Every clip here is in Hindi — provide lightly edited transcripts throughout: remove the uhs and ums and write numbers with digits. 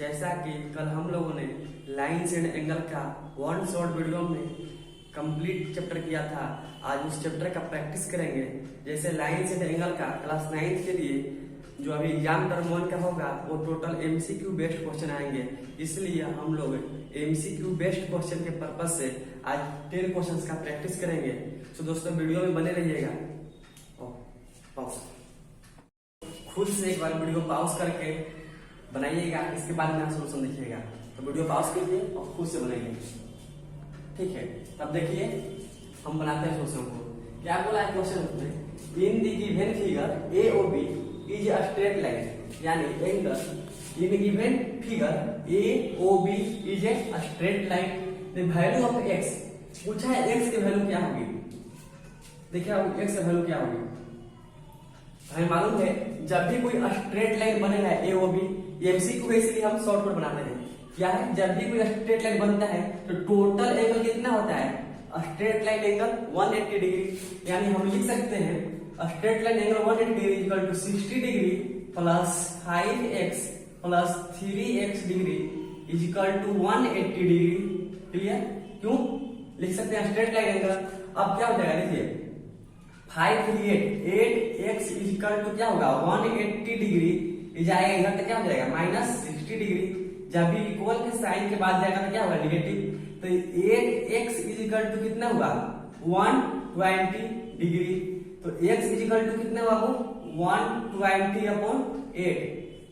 जैसा कि कल हम लोगों ने लाइन्स एंड एंगल का वन शॉर्ट वीडियो में कंप्लीट चैप्टर किया था, आज उस चैप्टर का प्रैक्टिस करेंगे। जैसे लाइन्स एंड एंगल का क्लास 9 के लिए जो अभी एग्जाम टर्म 1 का होगा वो टोटल एमसीक्यू बेस्ड क्वेश्चन आएंगे, इसलिए हम लोग एमसीक्यू बेस्ड क्वेश्चन के पर्पज से आज 10 क्वेश्चंस का प्रैक्टिस करेंगे। तो दोस्तों वीडियो में बने रहिएगा। खुद से एक बार वीडियो पॉज करके बनाइएगा, इसके बाद मेरा सोल्यूशन देखिएगा। तो वीडियो पॉज कीजिए और खुद से बनाइए, ठीक है। तब देखिए हम बनाते हैं सोल्यूशन को। क्या बोला है क्वेश्चन में, in the given figure A o b is a straight line, यानी angle in given figure A o b is a straight line. The value of x पूछा है, एक्स की वैल्यू क्या होगी। देखिए अब एक्स की वैल्यू क्या होगी, हमें मालूम है जब भी कोई स्ट्रेट लाइन बनेगा ए ओ बी, एमसीक्यू इसलिए हम शॉर्ट कट बनाते हैं। क्या है, जब भी कोई स्ट्रेट लाइन बनता है तो टोटल एंगल कितना होता है, स्ट्रेट लाइन एंगल 180 डिग्री। यानी हम लिख सकते हैं straight line angle 180 degree equal to 60 degree plus 5x plus 3x degree is equal to 180 degree. Clear? क्यों लिख सकते हैं स्ट्रेट लाइन एंगल। अब क्या हो जाएगा, देखिए 5 3 8x इज इक्वल टू क्या होगा 180 डिग्री, जाएगा इधर तो क्या हो जाएगा -60 डिग्री। जब भी इक्वल के साइन के बाद जाएगा तो क्या होगा नेगेटिव। तो 8x इज इक्वल टू कितना हुआ 120 डिग्री। तो x इज इक्वल टू कितना हुआ 120 अपॉन 8।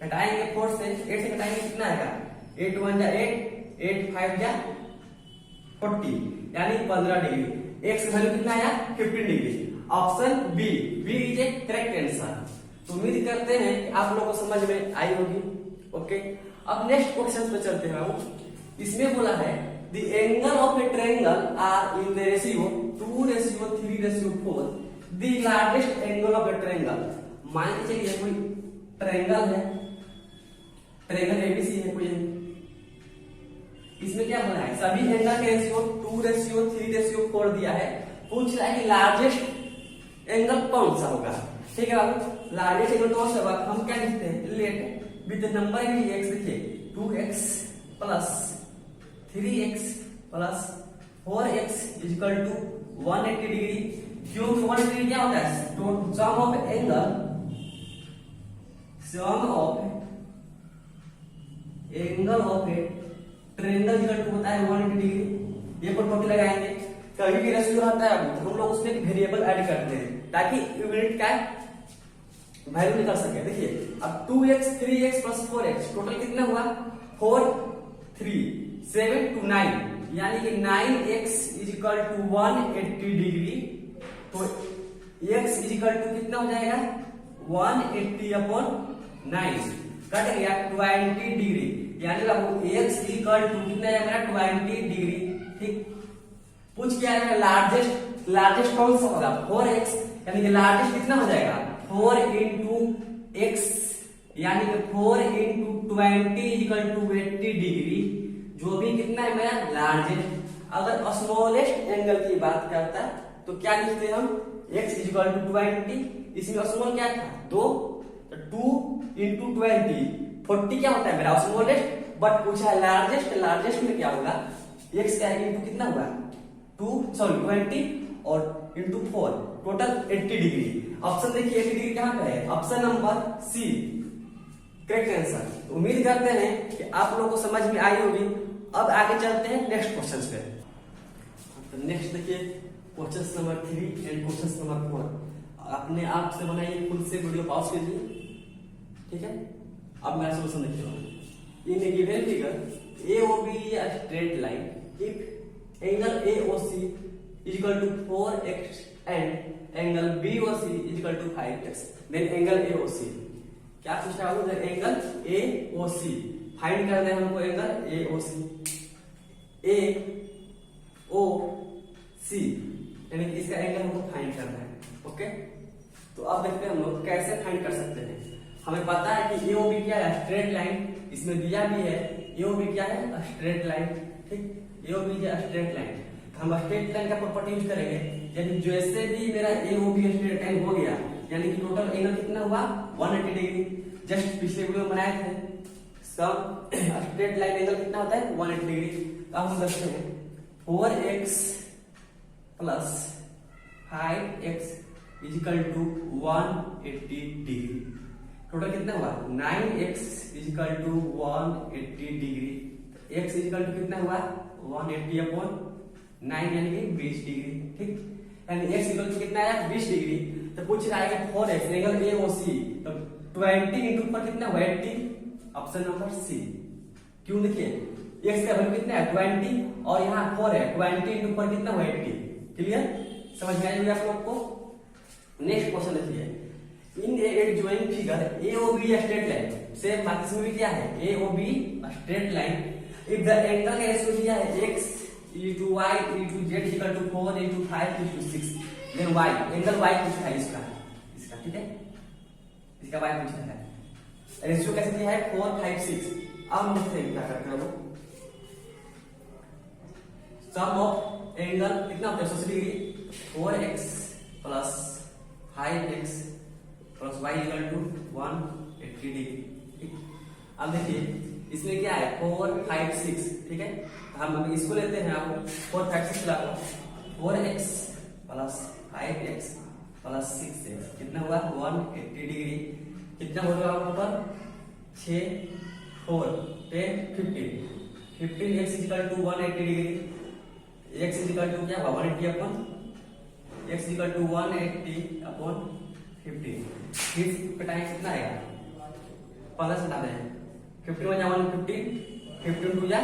घटाएंगे 4 से, 8 से घटाएंगे कितना आएगा 8 1 जा 8 8 5 जा 40, यानी 15 डिग्री। x की वैल्यू कितना आया 15 degree. Option B is a correct answer. तो उम्मीद करते हैं कि आप लोगों को समझ में आई होगी। ओके, अब नेक्स्ट क्वेश्चन पे चलते हैं। इसमें बोला है the angle of a triangle are in the ratio 2:3:4 the largest angle of a triangle. मान के चलिए कोई ट्रायंगल है, ट्रायंगल एबीसी है कोई, इसमें क्या बोला है सभी एंगल के रेशियो 2:3:4 दिया है। पूछ रहा है कि लार्जेस्ट एंगल कौन सा होगा। ठीक है बाबू, लार्जेस्ट एंगल कौन सा होगा, हम क्या लिखते हैं लेट विद नंबर एक्स। देखिए 2x plus 3x plus 4x is equal to 180 degree. क्योंकि 180 डिग्री क्या होता है, तो sum of angle, sum of angle of a triangle equal to होता है 180 डिग्री। ये पर टोटल लगाएंगे, कभी भी रेशियो आता है तो हम लोग उसमें वेरिएबल ऐड करते हैं ताकि यूनिट का वैल्यू निकल सके। देखिए अब 2x 3x plus 4x total कितना हुआ 4 3 7 to 9, यानी कि 9x is equal to 180 degree. तो x इज इक्वल टू कितना हो जाएगा 180 अपॉन 9, कट गया 20 डिग्री, यानी बाबू x इज इक्वल टू कितना आएगा 20 डिग्री। ठीक, पूछ क्या है लार्जेस्ट कौन सा होगा 4x, यानी कि लार्जेस्ट कितना हो जाएगा 4 into x, यानी कि 4 into 20 इक्वल टू 80 डिग्री, जो भी कितना है मेरा लार्जेस्ट। अगर स्मॉलेस्ट एंगल की बात करता है तो क्या लिखते हैं हम x इक्वल टू 20, इसमें स्मॉल क्या था 2, तो 2 into 20 40 क्या होता है मेरा स्मॉलेस्ट। बट पूछा है लार्जेस्ट, लार्जेस्ट में क्या होगा x का इंटू कितना हुआ 20 और इंटू 4 टोटल 80 डिग्री। ऑप्शन देखिए 80 डिग्री कहां पे है, option number C correct answer. उम्मीद करते हैं कि आप लोगों को समझ में आई होगी। अब आगे चलते हैं नेक्स्ट क्वेश्चन पे। तो नेक्स्ट देखिए question number 3 and question number 4 अपने आप से बनाइए, खुद से वीडियो पॉज कीजिए, ठीक है। अब मेरा सॉल्यूशन देखिए, in a given figure A o b is a straight line if angle AOC is equal to 4x and angle BOC is equal to 5x, then angle AOC क्या पूछ रहा हूँ, एंगल AOC फाइंड करना है हमको। एंगल AOC AOC यानी कि इसका एंगल हमको फाइंड करना है। ओके, तो अब देखते हैं हम लोग कैसे फाइंड कर सकते हैं। हमें पता है कि AOB क्या है स्ट्रेट लाइन, इसमें दिया भी है AOB क्या है स्ट्रेट लाइन। ठीक, AOB स्ट्रेट लाइन, हम स्ट्रेट लाइन का प्रॉपर्टी यूज करेंगे। यानी जैसे भी मेरा AOB स्ट्रेट लाइन हो गया, यानी कि टोटल एंगल कितना हुआ 180 डिग्री। जस्ट पिछले वीडियो में बनाए थे सम स्ट्रेट लाइन एंगल कितना होता है 180 डिग्री। अब हम करते हैं 4x plus 5x is equal to 180 degree. Total कितना हुआ 9x is equal to 180 degree. x is equal to कितना हुआ 180 अपॉन 9 यानी कि 20 डिग्री। ठीक, यानी x इक्वल टू कितना आया 20 डिग्री। तो पूछ रहा है कि 4x एंगल AOC, तो 20 इंटू पर कितना हुआ 80, ऑप्शन नंबर सी। क्यों, देखिए x का वैल्यू कितना है 20 और यहाँ 4 है, 20 इंटू पर कितना हुआ 80। क्लियर, समझ में आएगी आप लोग को। नेक्स्ट क्वेश्चन देखिए, इन एक joint figure AOB straight line, same बात इसमें भी क्या है AOB straight line, if the angle का रेशियो दिया है x into y into z equal to 4 into 5 into 6, then y angle y पूछा है इसका, ठीक है, इसका y पूछा है। रेशियो कैसे दिया है 4 5 6। अब हम देखते हैं क्या करते हैं। सम ऑफ एंगल कितना होता है 180 degree, 4x plus 5x plus y equal to 180 degree. अब देखिए इसमें क्या है 4 5 6, ठीक है, हम इसको लेते हैं। आप 4 5 6 लागू 4x plus 5x plus 6x कितना हुआ 180 डिग्री। कितना हो गया ऊपर 6 4 10 15 15 x equal to 180 degree. x equal to क्या हुआ 180 upon x equal to 180 upon 15। फिर कटाएं कितना आएगा प्लस हटा दें 15 में 150 15 टू जा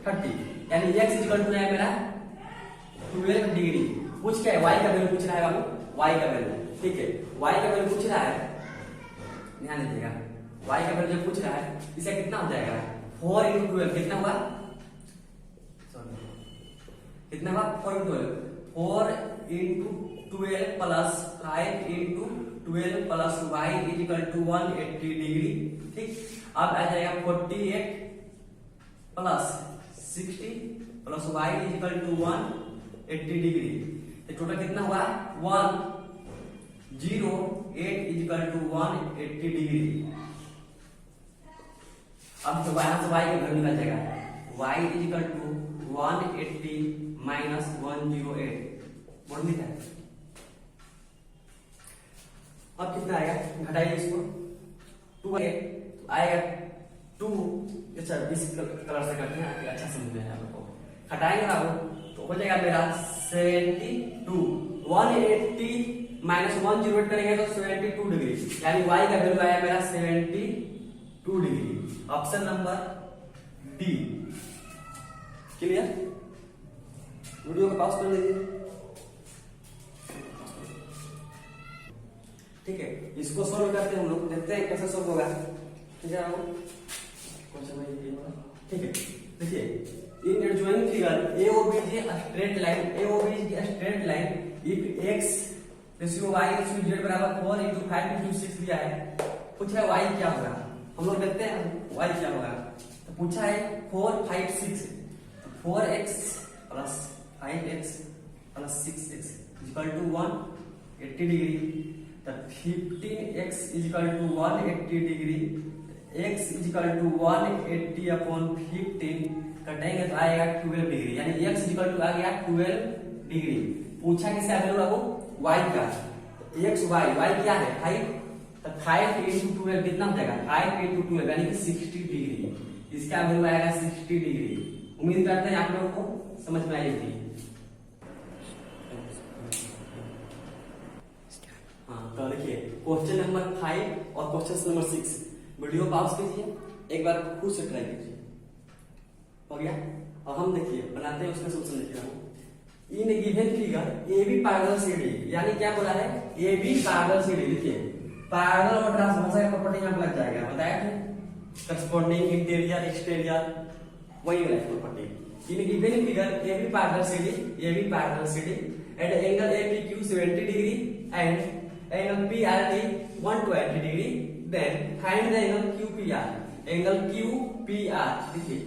30, यानी x इक्वल टू है मेरा 12 डिग्री। पूछ क्या है y का वैल्यू पूछ रहा है बाबू, y का वैल्यू, ठीक है, y का वैल्यू पूछ रहा है, ध्यान दीजिएगा y का वैल्यू पूछ रहा है, इसका कितना हो जाएगा 4 into 12 कितना हुआ, सॉरी कितना हुआ 4 into 12 4 into 12 plus 5 into 12 plus y is equal to 180 degree. ठीक, अब आ जाएगा 48 plus 60 plus y is equal to 180 degree. तो टोटल कितना हुआ 108 इज इक्वल टू 180 डिग्री। अब तो यहां से y का वैल्यू निकल जाएगा, y is equal to 180 minus 108 बोल दिया। अब कितना आएगा, घटाइए इसको 2 आएगा 2। अच्छा इस कलर से करते हैं, अच्छा समझ में आया आपको। हटाएंगे ना तो हो जाएगा मेरा 72। 180 माइनस 108 करेंगे तो 72 डिग्री, यानी y का वैल्यू आया मेरा 72 degree. Option number D. Clear, video को पॉज कर लीजिए। ठीक है, इसको सोल्व करते हैं हम लोग, देखते हैं कैसे सोल्व होगा। ठीक है, ठीक है, देखिए in adjoining figure AOB is a straight line, AOB is a straight line if x ratio y ratio z बराबर 4 into 5 into 6 दिया है। पूछा है y क्या होगा, हम लोग देखते हैं y क्या होगा। तो पूछा है 4 5 6, 4x plus 5x plus 6x equal to 180 degree. तो 15x is equal to 180 degree, x is equal to 180 upon 15 कटेंगे तो आएगा 12 डिग्री, यानी x इज इक्वल टू आ गया 12 डिग्री। पूछा किसका वैल्यू बाबू y का, तो x y क्या है 5, तो 5 into 12 कितना हो जाएगा 5 into 12 यानी कि 60 डिग्री। इसका वैल्यू आएगा 60 डिग्री। उम्मीद करते हैं आप लोगों को समझ में आई होगी। तो देखिए क्वेश्चन नंबर 5 और क्वेश्चन नंबर 6 वीडियो पॉज कीजिए, एक बार खुद से ट्राई कीजिए। हो गया, अब हम देखिए बनाते हैं उसका सोल्यूशन। देखिए इन given figure AB parallel CD, यानी क्या बोला है AB पैरेलल CD। देखिए पैरेलल और ट्रांसवर्सल का प्रॉपर्टी यहां लग जाएगा, बताया थे करस्पॉन्डिंग इंटीरियर एक्सटीरियर, वही वाला property. In given figure AB parallel CD and angle APQ 70 degree and angle PRT 120 degree, then find the angle QPR। Angle QPR, देखिए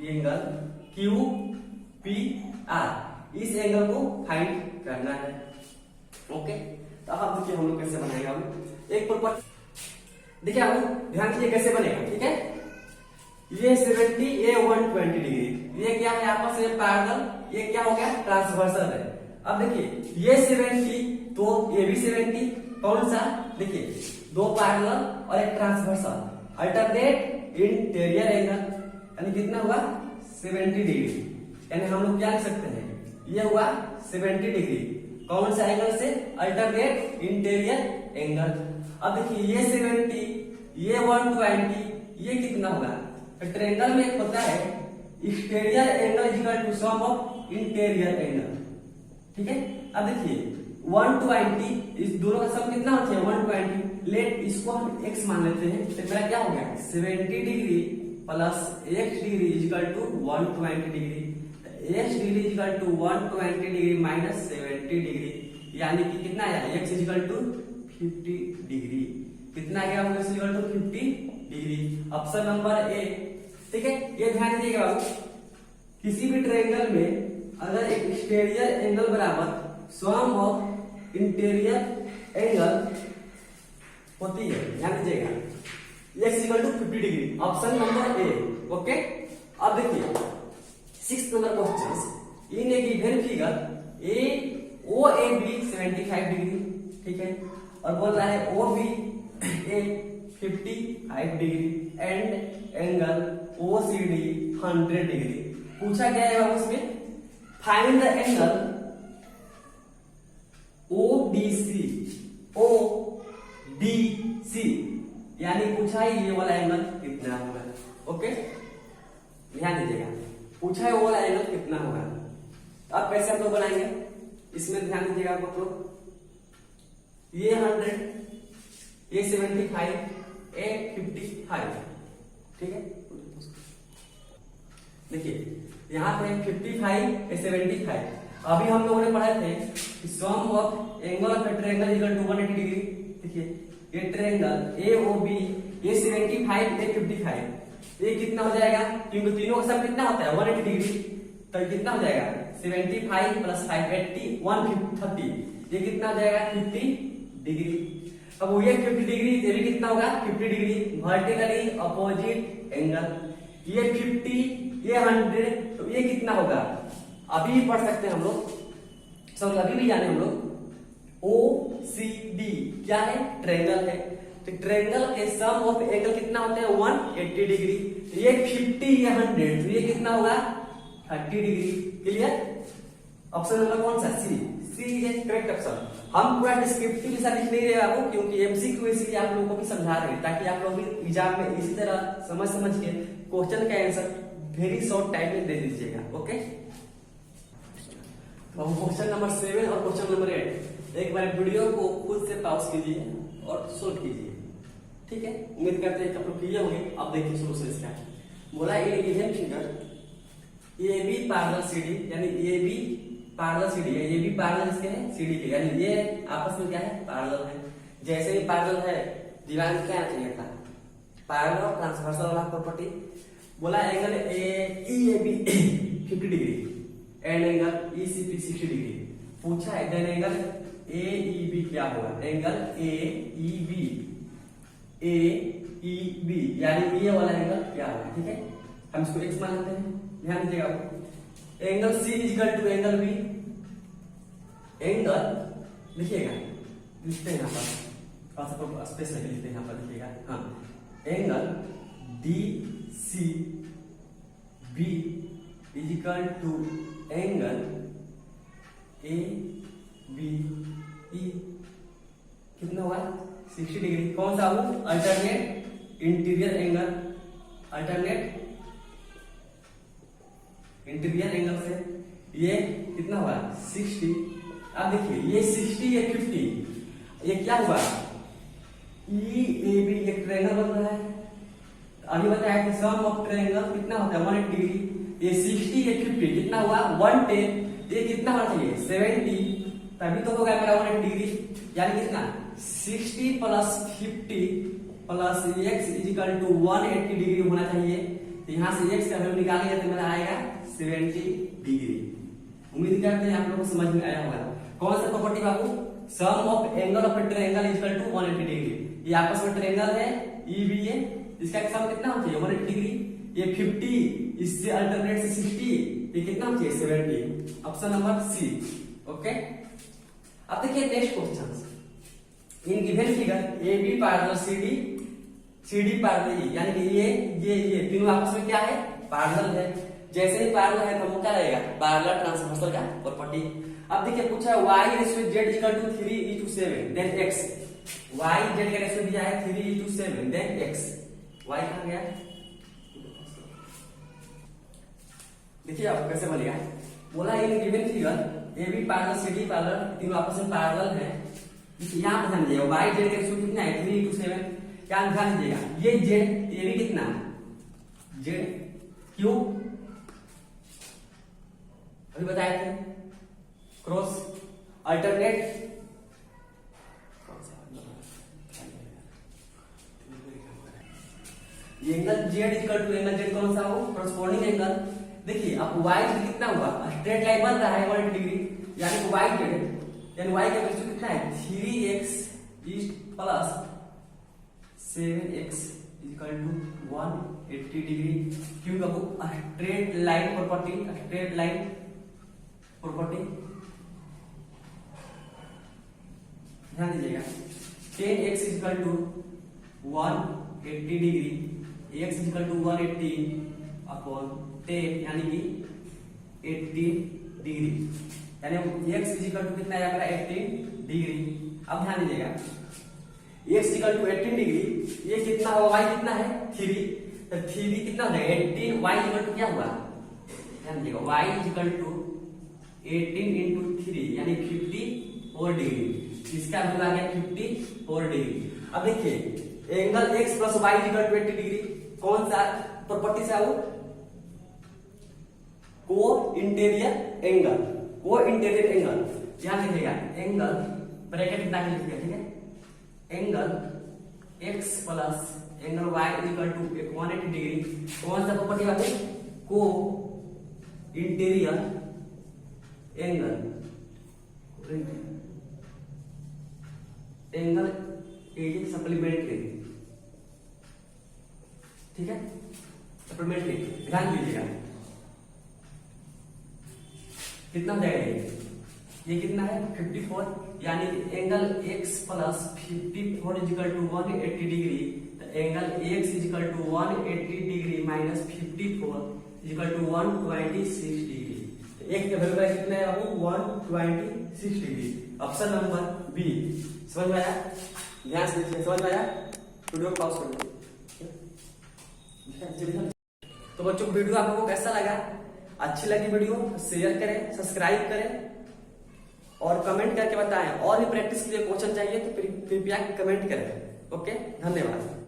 एंगल QPR, इस एंगल को फाइंड करना है। ओके, तो अब देखिए हम लोग कैसे बनाएंगे। हम एक प्रॉपर्टी देखिए, आप ध्यान दीजिए कैसे बनेगा। ठीक है, ये 70, ये 120 डिग्री, ये क्या है आपस में पैरेलल, ये क्या हो गया ट्रांसवर्सल है। अब देखिए ये 70 तो ये भी 70, कौन सा देखिए दो पैरेलल और एक ट्रांसवर्सल, अल्टरनेट इंटीरियर एंगल, यानी कितना हुआ 70 डिग्री, यानी हम लोग क्या लिख सकते हैं ये हुआ 70 डिग्री, कौन सा एंगल से अल्टरनेट इंटीरियर एंगल। अब देखिए ये 70, ये 120, ये कितना होगा, ट्रायंगल में एक होता है exterior angle equal to sum of interior angle, ठीक है। अब देखिए 120 इस दोनों का सम कितना होता है 120, लेट इसको हम x मान लेते हैं, तो मेरा क्या हो गया 70 degree plus x degree equal to 120 degree, x degree equal to 120 degree minus 70 degree, यानी कि कितना आया x इक्वल टू 50 डिग्री, कितना आ गया x equal to 50 degree, option number A, ठीक है। ये ध्यान दीजिएगा बाबू, किसी भी ट्रायंगल में अगर एक एक्सटीरियर एंगल बराबर सम ऑफ इंटीरियर एंगल होती है, ध्यान दीजिएगा x equal to 50 degree, option number A, okay. अब देखिए 6th number question, in a given figure A O A B 75 degree, ठीक है, और बोल रहा है O B A 55 degree and angle O C D 100 degree. पूछा गया है उसमें find the angle O D C, यानी पूछा है ये वाला एंगल कितना होगा, ओके ध्यान दीजिएगा, पूछा है वो वाला एंगल कितना होगा। अब कैसे हम लोग बनाएंगे, इसमें ध्यान दीजिएगा आप लोग, ये 100, ये 75, ये 55, ठीक है। देखिए यहाँ पे 55 ये 75, अभी हम लोगों ने पढ़े थे sum of angle of triangle equal to 180 degree. देखिए ये ट्रायंगल ए ओ बी, ये 75 ये 55, ये कितना हो जाएगा, क्योंकि तीनों का सम कितना होता है 180 डिग्री, तो कितना हो जाएगा 75 प्लस 5 80 130, ये कितना हो जाएगा 50 डिग्री। अब ये 50 डिग्री, ये भी कितना होगा 50 डिग्री, वर्टिकली अपोजिट एंगल, ये 50 ये 100, तो ये कितना होगा अभी पढ़ सकते हैं हम लोग, सब अभी भी जाने हम लोग, ओ सी डी क्या है ट्रायंगल है, तो ट्रायंगल के सम ऑफ एंगल कितना होता है 180 डिग्री, ये 50 ये 100, तो ये कितना होगा 30 डिग्री, क्लियर। ऑप्शन नंबर कौन सा सी इज करेक्ट ऑप्शन। हम पूरा डिस्क्रिप्टिव के साथ लिख नहीं रहे आपको, क्योंकि एमसीक्यू इसलिए आप लोगों को भी समझा रहे हैं, ताकि आप लोग भी एग्जाम में इसी तरह समझ के क्वेश्चन का आंसर वेरी शॉर्ट टाइम में दे दीजिएगा, ओके। तो हम क्वेश्चन नंबर 7 और क्वेश्चन नंबर 8 एक बार वीडियो को खुद से पॉज कीजिए और सोल्व कीजिए, ठीक है। उम्मीद करते हैं कि आप लोग किए होंगे। अब देखिए सोल्यूशन इसका, बोला a given figure A B parallel C D, यानी A B parallel C D है, ये भी पैरेलल इसके है सी डी के, यानी ये आपस में क्या है पैरेलल है। जैसे ही पैरेलल है दीवार में क्या चाहिए था पैरेलल और ट्रांसवर्सल वाला प्रॉपर्टी। बोला angle A E A B 50 degree and angle E C P 60 degree. पूछा है then angle A E B क्या होगा, एंगल ए ई बी यानी ये वाला एंगल क्या होगा, ठीक है। हम इसको एक्स मान लेते हैं, ध्यान दीजिएगा। Angle C equal to angle B, angle लिखिएगा लिखते हैं यहाँ पर स्पेस लेके लिखते हैं यहाँ पर, लिखिएगा हाँ, angle D C B equal to angle A B E कितना हुआ 60 डिग्री। कौन सा वो alternate interior angle, alternate interior angle से ये कितना हुआ 60। अब देखिए ये 60 ये 50, ये क्या हुआ ई ए बी एक ट्रायंगल बन रहा है। अभी बताया कि सम ऑफ ट्रायंगल कितना होता है 180 डिग्री, ये 60 ये 50 कितना हुआ 110, ये कितना होना चाहिए 70, तभी तो होगा मेरा 180 डिग्री, यानी कितना 60 plus 50 plus x equal to 180 degree होना चाहिए। तो यहाँ से x का वैल्यू निकालेंगे तो मेरा आएगा 70 डिग्री। उम्मीद करते हैं आप लोगों को समझ में आया होगा। कौन सा प्रॉपर्टी बाबू, sum of angle of triangle equal to 180 degree. ये आपस में ट्रायंगल है ई बी ए, इसका सम कितना होना चाहिए 180 डिग्री, ये 50, इससे अल्टरनेट से 60, ये कितना चाहिए 70। ऑप्शन नंबर सी। ओके, अब देखिए next question. In given figure A B parallel C D parallel, यानी कि ये तीनों आपस में क्या है, पैरेलल है। जैसे ही पैरेलल है तो वो क्या रहेगा, पैरेलल ट्रांसवर्सल का प्रॉपर्टी। अब देखिए पूछा है y ratio z equal to 3:7 then x। y z का रेशियो दिया है 3:7 देन x। y कहां गया, देखिए आप कैसे बनेगा। बोला in given figure A B parallel C D parallel, तीनों आपस में पैरेलल है। यहां पर ध्यान दीजिएगा y z का रेशियो कितना है 3:7। क्या ध्यान दीजिएगा, ये z ये भी कितना है z क्यों, अभी बताए थे क्रॉस अल्टरनेट। ये angle z equal to angle z कौन सा हो, कॉरस्पॉन्डिंग एंगल। देखिए अब y कितना हुआ, स्ट्रेट लाइन बन रहा है 180 डिग्री, यानी कि y यानी y का वैल्यू कितना है 3x plus 7x equal to 180 degree. क्यों बाबू, straight line property, straight line property ध्यान दीजिएगा। 10x equal to 180 degree, x equal to 180 upon 10 यानी कि 80 डिग्री, यानी x इक्वल टू कितना है मेरा 18 डिग्री। अब ध्यान दीजिएगा x इक्वल टू 18 डिग्री, ये कितना होगा, y कितना है 3, तो 3 कितना हो जाएगा 18, y इक्वल टू क्या हुआ, ध्यान दीजिएगा y इक्वल टू 18 इंटू 3 यानी 54 डिग्री। इसका वैल्यू आ गया 54 डिग्री। अब देखिए angle x plus y equal to 80 degree कौन सा प्रॉपर्टी से आओ, co interior angle, co interior angle. ध्यान रखिएगा एंगल ब्रैकेट कितना लिख दिया, ठीक है, angle x plus angle y equal to 180 degree कौन सा प्रॉपर्टी बात है, co interior angle, angle is supplementary, ठीक है, सप्लीमेंट्री। ध्यान दीजिएगा कितना हो जाएगा, ये कितना है 54, यानी angle x plus 54 equal to 180 degree, तो angle x equal to 180 degree minus 54 equal to 126 degree. एक का वैल्यू कितना है बाबू 126 डिग्री। Option number B. समझ में आया, ध्यान से देखिए, समझ में आया, वीडियो पॉज कर दो। तो बच्चों वीडियो आपको कैसा लगा, अच्छी लगी वीडियो शेयर करें, सब्सक्राइब करें और कमेंट करके बताएं। और भी प्रैक्टिस के लिए क्वेश्चन चाहिए तो कृपया कमेंट करें। ओके, धन्यवाद।